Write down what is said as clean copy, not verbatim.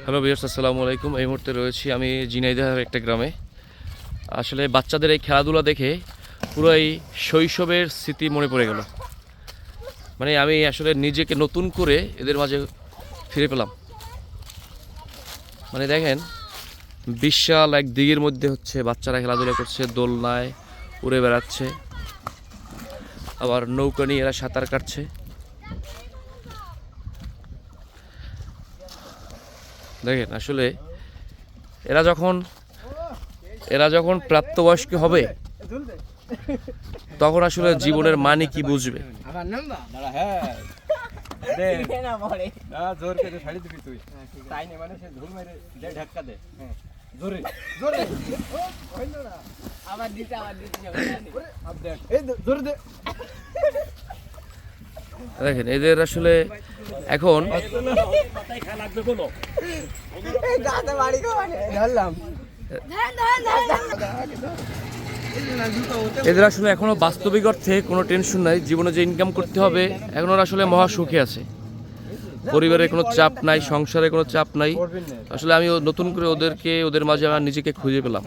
Hello viewers, আসসালামু আলাইকুম। এই মুহূর্তে রয়েছি আমি ঝিনাইদহের একটা গ্রামে। আসলে বাচ্চাদের এই খেলাধুলা দেখে পুরো এই শৈশবের স্মৃতি মনে পড়ে গেল। মানে আমি আসলে নিজেকে নতুন করে এদের মাঝে ফিরে পেলাম। মানে দেখেন, বিশাল এক দিঘির মধ্যে হচ্ছে বাচ্চারা খেলাধুলা করছে, দোলনায় উড়ে বেড়াচ্ছে, আবার নৌকা নিয়ে এরা সাঁতার কাটছে। দেখেন আসলে এরা যখন প্রাপ্তবয়স্ক হবে তখন আসলে জীবনের মানে কি বুঝবে। দেখেন এদের আসলে এখন এদের আসলে এখনো বাস্তবিক অর্থে কোনো টেনশন নাই। জীবনে যে ইনকাম করতে হবে এখন ওরা আসলে মহা সুখে আছে। পরিবারের কোনো চাপ নাই, সংসারে কোনো চাপ নাই। আসলে আমি নতুন করে ওদের মাঝে আমার নিজেকে খুঁজে পেলাম।